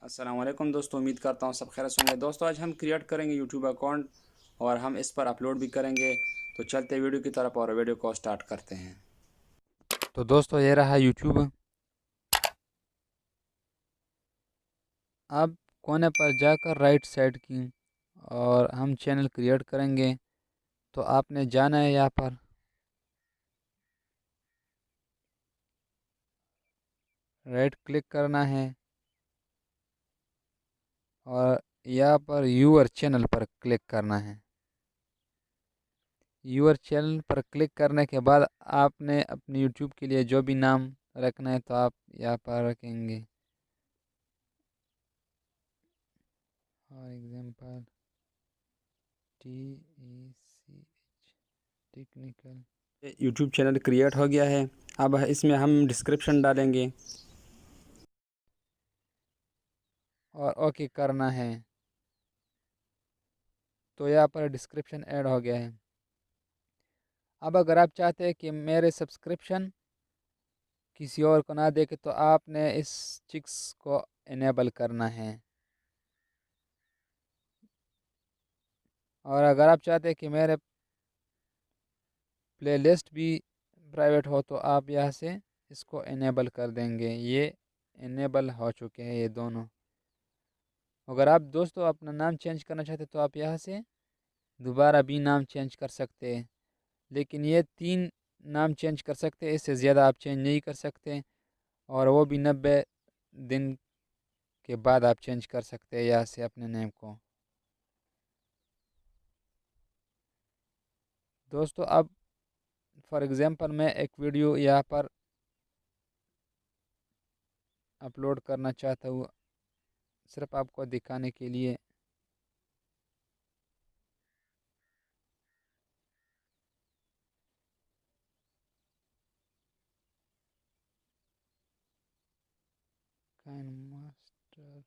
अस्सलाम वालेकुम दोस्तों, उम्मीद करता हूँ सब खैरियत से होंगे। दोस्तों आज हम क्रिएट करेंगे यूट्यूब अकाउंट और हम इस पर अपलोड भी करेंगे। तो चलते वीडियो की तरफ और वीडियो को स्टार्ट करते हैं। तो दोस्तों ये रहा यूट्यूब। अब कोने पर जाकर राइट साइड की और हम चैनल क्रिएट करेंगे। तो आपने जाना है यहाँ पर, राइट क्लिक करना है और यहाँ पर यूअर चैनल पर क्लिक करना है। यूअर चैनल पर क्लिक करने के बाद आपने अपने यूट्यूब के लिए जो भी नाम रखना है तो आप यहाँ पर रखेंगे। For example TECH technical. YouTube channel create हो गया है। अब इसमें हम डिस्क्रिप्शन डालेंगे। और ओके करना है। तो यहाँ पर डिस्क्रिप्शन ऐड हो गया है। अब अगर आप चाहते हैं कि मेरे सब्सक्रिप्शन किसी और को ना देखे तो आपने इस चिक्स को इनेबल करना है। और अगर आप चाहते हैं कि मेरे प्लेलिस्ट भी प्राइवेट हो तो आप यहाँ से इसको इनेबल कर देंगे। ये इनेबल हो चुके हैं ये दोनों। अगर आप दोस्तों अपना नाम चेंज करना चाहते तो आप यहाँ से दोबारा भी नाम चेंज कर सकते हैं। लेकिन ये 3 नाम चेंज कर सकते हैं, इससे ज़्यादा आप चेंज नहीं कर सकते। और वो भी 90 दिन के बाद आप चेंज कर सकते हैं यहाँ से अपने नेम को। दोस्तों अब फॉर एग्ज़ाम्पल मैं एक वीडियो यहाँ पर अपलोड करना चाहता हूँ, सिर्फ आपको दिखाने के लिए। काइन मास्टर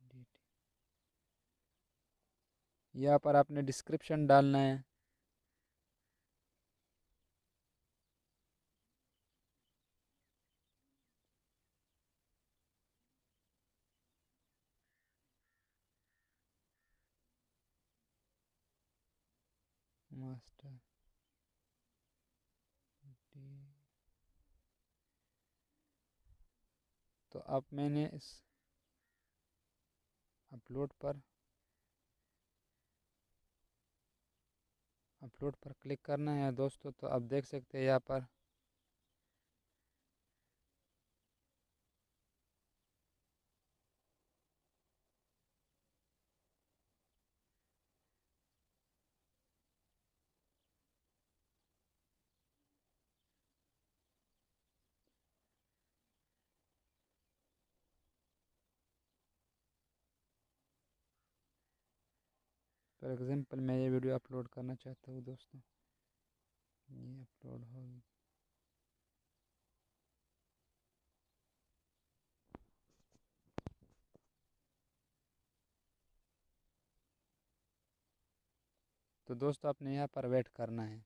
एडिट, यहाँ पर आपने डिस्क्रिप्शन डालना है। मास्टर तो अब मैंने इस अपलोड पर क्लिक करना है दोस्तों। तो आप देख सकते हैं यहाँ पर फॉर एग्जांपल मैं ये वीडियो अपलोड करना चाहता हूँ दोस्तों। ये अपलोड होगी। तो दोस्तों आपने यहाँ पर वेट करना है।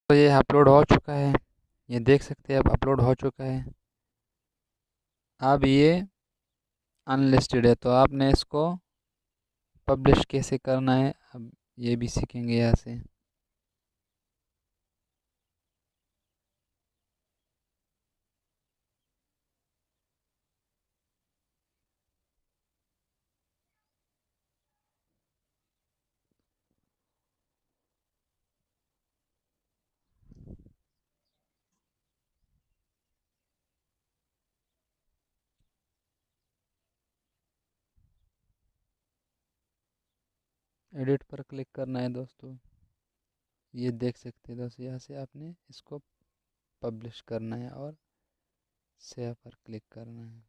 तो ये अपलोड हो चुका है, ये देख सकते हैं आप अपलोड हो चुका है। अब ये अनलिस्टेड है तो आपने इसको पब्लिश कैसे करना है अब ये भी सीखेंगे यहाँ से। एडिट पर क्लिक करना है दोस्तों। ये देख सकते हैं दोस्तों, यहाँ से आपने इसको पब्लिश करना है और सेव पर क्लिक करना है।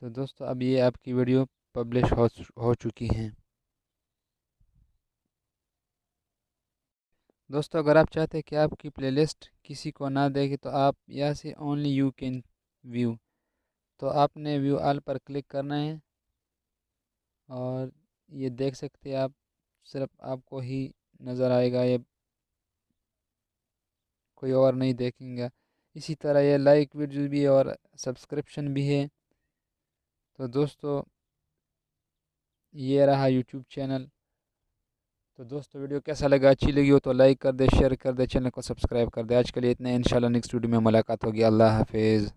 तो दोस्तों अब ये आपकी वीडियो पब्लिश हो चुकी है। दोस्तों अगर आप चाहते हैं कि आपकी प्लेलिस्ट किसी को ना देखे तो आप यहाँ से ओनली यू कैन व्यू तो आपने व्यू ऑल पर क्लिक करना है और ये देख सकते हैं आप, सिर्फ आपको ही नज़र आएगा, ये कोई और नहीं देखेंगे। इसी तरह ये लाइक वीडियो भी है और सब्सक्रिप्शन भी है। तो दोस्तों ये रहा यूट्यूब चैनल। तो दोस्तों वीडियो कैसा लगा, अच्छी लगी हो तो लाइक कर दे, शेयर कर दे, चैनल को सब्सक्राइब कर दे। आज के लिए इतना, इंशाल्लाह नेक्स्ट वीडियो में मुलाकात होगी। अल्लाह हाफिज़।